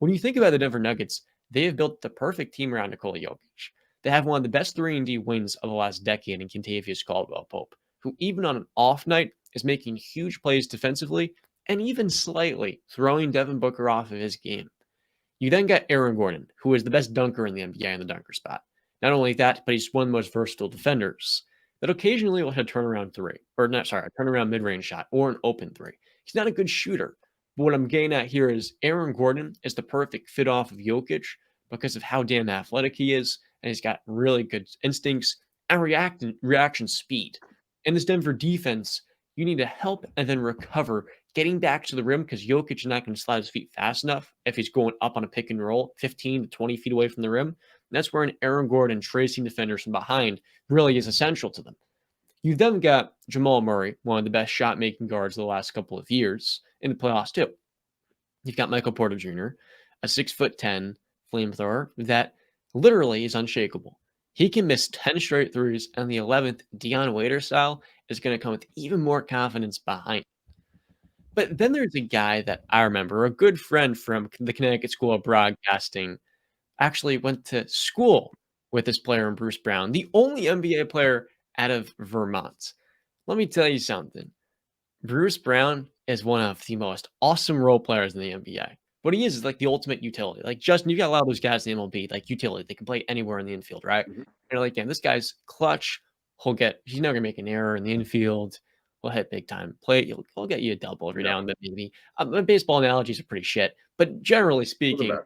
When you think about the Denver Nuggets, they have built the perfect team around Nikola Jokic. They have one of the best 3-and-D wings of the last decade in Kentavious Caldwell-Pope, who even on an off night is making huge plays defensively and even slightly throwing Devin Booker off of his game. You then got Aaron Gordon, who is the best dunker in the NBA in the dunker spot. Not only that, but he's one of the most versatile defenders that occasionally will hit a turnaround three, or not, sorry, a turnaround mid-range shot or an open three. He's not a good shooter. But what I'm getting at here is Aaron Gordon is the perfect fit off of Jokic because of how damn athletic he is, and he's got really good instincts and reaction speed. In this Denver defense, you need to help and then recover getting back to the rim because Jokic is not going to slide his feet fast enough if he's going up on a pick and roll 15 to 20 feet away from the rim. And that's where an Aaron Gordon tracing defenders from behind really is essential to them. You've then got Jamal Murray, one of the best shot-making guards of the last couple of years in the playoffs too. You've got Michael Porter Jr., a 6'10" flamethrower that literally is unshakable. He can miss 10 straight threes, and the 11th, Dion Waiters style, is going to come with even more confidence behind. But then there's a guy that I remember, a good friend from the Connecticut School of Broadcasting, actually went to school with this player in Bruce Brown, the only NBA player out of Vermont. Let me tell you something. Bruce Brown is one of the most awesome role players in the NBA. What he is like the ultimate utility. Like, Justin, you got a lot of those guys in the MLB, like utility. They can play anywhere in the infield, right? Mhm. And you're like, damn, this guy's clutch. He's never going to make an error in the infield. He'll hit big time play. He'll get you a double every now and then, maybe. The baseball analogies are pretty shit. But generally speaking,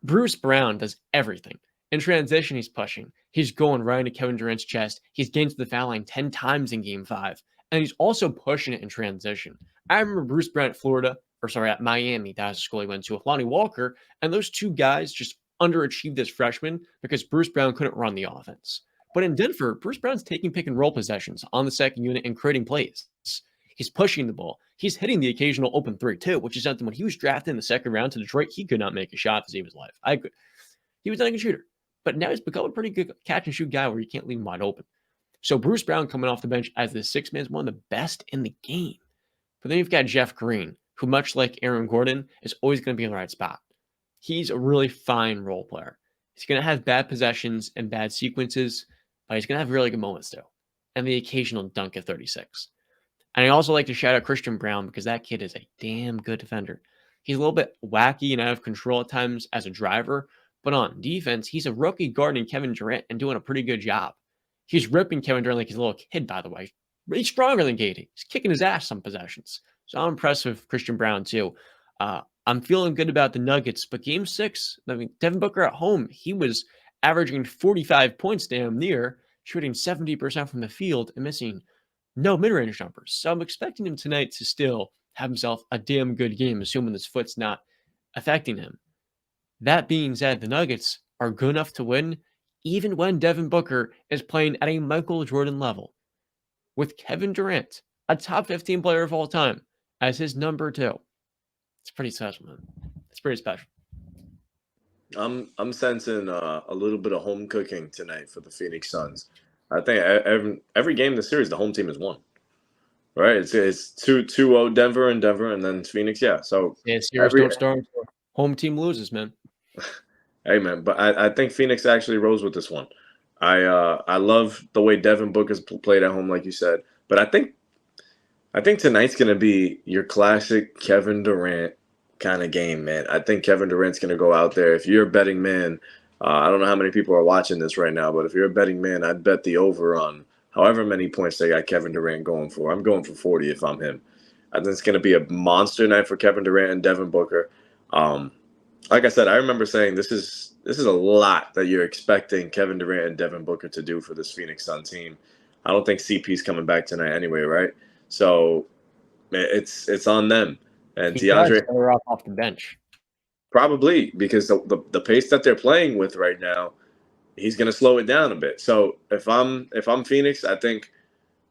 Bruce Brown does everything. In transition, he's pushing. He's going right into Kevin Durant's chest. He's getting to the foul line 10 times in Game 5. And he's also pushing it in transition. I remember Bruce Brown at Miami. That was the school he went to with Lonnie Walker. And those two guys just underachieved as freshmen because Bruce Brown couldn't run the offense. But in Denver, Bruce Brown's taking pick and roll possessions on the second unit and creating plays. He's pushing the ball. He's hitting the occasional open three, too, which is something when he was drafted in the second round to Detroit, he could not make a shot to save his life. He was not a good shooter. But now he's become a pretty good catch and shoot guy where you can't leave him wide open. So Bruce Brown coming off the bench as the sixth man is one of the best in the game. But then you've got Jeff Green, who, much like Aaron Gordon, is always going to be in the right spot. He's a really fine role player. He's going to have bad possessions and bad sequences, but he's going to have really good moments too. And the occasional dunk at 36. And I also like to shout out Christian Braun because that kid is a damn good defender. He's a little bit wacky and out of control at times as a driver, but on defense, he's a rookie guarding Kevin Durant and doing a pretty good job. He's ripping Kevin Durant like he's a little kid, by the way. He's stronger than Katie. He's kicking his ass some possessions. So I'm impressed with Christian Braun, too. I'm feeling good about the Nuggets, but Game 6, Devin Booker at home, he was averaging 45 points damn near, shooting 70% from the field and missing no mid-range jumpers. So I'm expecting him tonight to still have himself a damn good game, assuming this foot's not affecting him. That being said, the Nuggets are good enough to win even when Devin Booker is playing at a Michael Jordan level. With Kevin Durant, a top 15 player of all time, as his number 2. It's pretty special, man. It's pretty special. I'm sensing a little bit of home cooking tonight for the Phoenix Suns. I think every game in the series, the home team has won. Right? It's 2-0 Denver, and then Phoenix. Yeah. So series don't start until home team loses, man. Hey, man, but I think Phoenix actually rose with this one. I love the way Devin Booker's played at home, like you said. But I think tonight's gonna be your classic Kevin Durant kind of game, man. I think Kevin Durant's gonna go out there. If you're a betting man, I don't know how many people are watching this right now, but if you're a betting man, I'd bet the over on however many points they got Kevin Durant going for. I'm going for 40 if I'm him. I think it's gonna be a monster night for Kevin Durant and Devin Booker. Like I said, I remember saying this is a lot that you're expecting Kevin Durant and Devin Booker to do for this Phoenix Sun team. I don't think CP's coming back tonight anyway, right? So it's on them. And DeAndre off the bench. Probably because the pace that they're playing with right now, he's going to slow it down a bit. So if I'm Phoenix, I think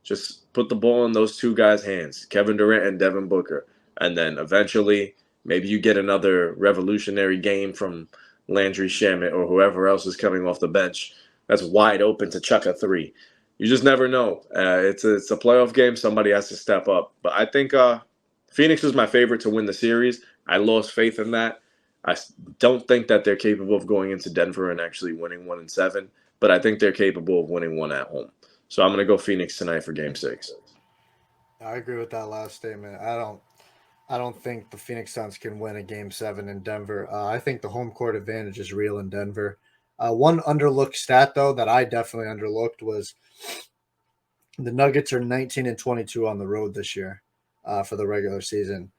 just put the ball in those two guys' hands, Kevin Durant and Devin Booker, and then eventually maybe you get another revolutionary game from Landry Shamet or whoever else is coming off the bench that's wide open to chuck a three. You just never know. It's a playoff game. Somebody has to step up. But I think Phoenix was my favorite to win the series. I lost faith in that. don't think that they're capable of going into Denver and actually winning 1-7, but I think they're capable of winning one at home. So I'm going to go Phoenix tonight for Game 6. I agree with that last statement. I don't think the Phoenix Suns can win a Game 7 in Denver. I think the home court advantage is real in Denver. One underlooked stat, though, that I definitely underlooked was the Nuggets are 19-22 on the road this year for the regular season.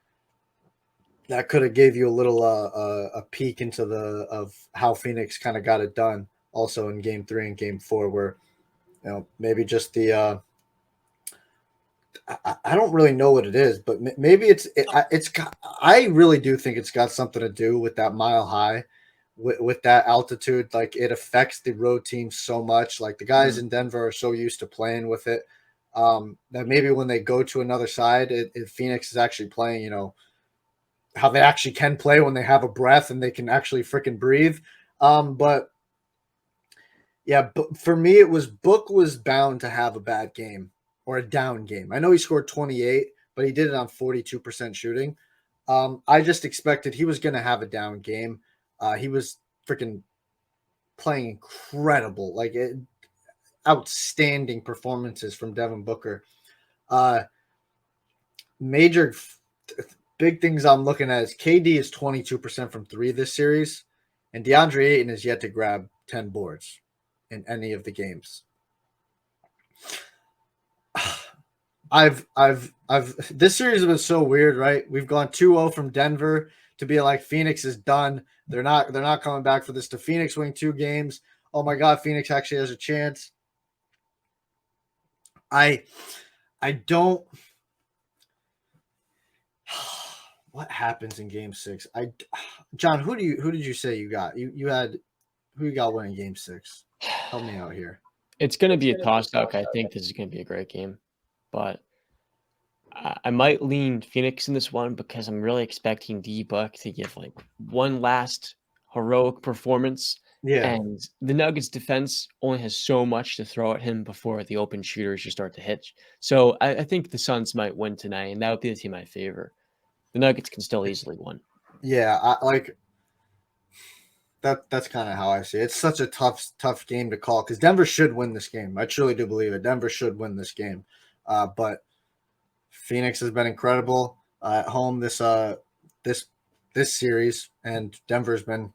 That could have gave you a little a peek into of how Phoenix kind of got it done. Also in Game 3 and Game 4, where maybe just the I don't really know what it is, but maybe it's got, I really do think it's got something to do with that mile high, with that altitude. Like it affects the road team so much. Like the guys in Denver are so used to playing with it that maybe when they go to another side, Phoenix is actually playing. How they actually can play when they have a breath and they can actually freaking breathe. But yeah, but for me, it was Book was bound to have a bad game or a down game. I know he scored 28, but he did it on 42% shooting. I just expected he was going to have a down game. He was freaking playing incredible, outstanding performances from Devin Booker. Major big things I'm looking at is KD is 22% from three this series, and DeAndre Ayton is yet to grab 10 boards in any of the games. This series was so weird, right? We've gone 2-0 from Denver to be like Phoenix is done. They're not coming back for this. To Phoenix winning 2 games. Oh my God, Phoenix actually has a chance. I don't. What happens in Game 6? John, who did you say you got? You had who you got winning Game 6? Help me out here. It's going to be a toss-up. I think this is going to be a great game, but I might lean Phoenix in this one because I'm really expecting D-Buck to give like one last heroic performance. Yeah. And the Nuggets defense only has so much to throw at him before the open shooters just start to hit. So I think the Suns might win tonight, and that would be the team I favor. The Nuggets can still easily win. Yeah, that's kind of how I see it. It's such a tough game to call because Denver should win this game. I truly do believe it. Denver should win this game. But Phoenix has been incredible at home this series, and Denver's been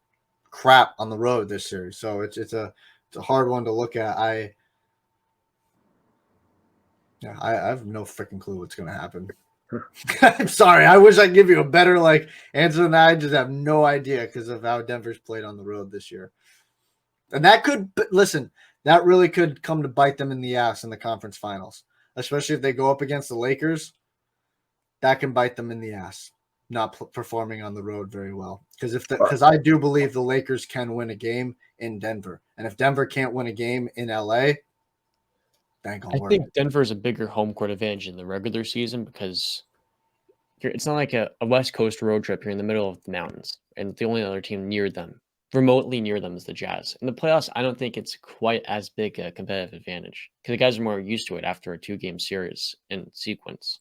crap on the road this series. So it's a hard one to look at. I have no freaking clue what's going to happen. I'm sorry. I wish I'd give you a better answer than that. I just have no idea because of how Denver's played on the road this year. And that that really could come to bite them in the ass in the conference finals, especially if they go up against the Lakers. That can bite them in the ass, not performing on the road very well. Because I do believe the Lakers can win a game in Denver. And if Denver can't win a game in LA, that ain't gonna work. I think Denver is a bigger home court advantage in the regular season because it's not like a West Coast road trip. You're in the middle of the mountains, and the only other team remotely near them, is the Jazz. In the playoffs, I don't think it's quite as big a competitive advantage because the guys are more used to it after a 2-game series in sequence.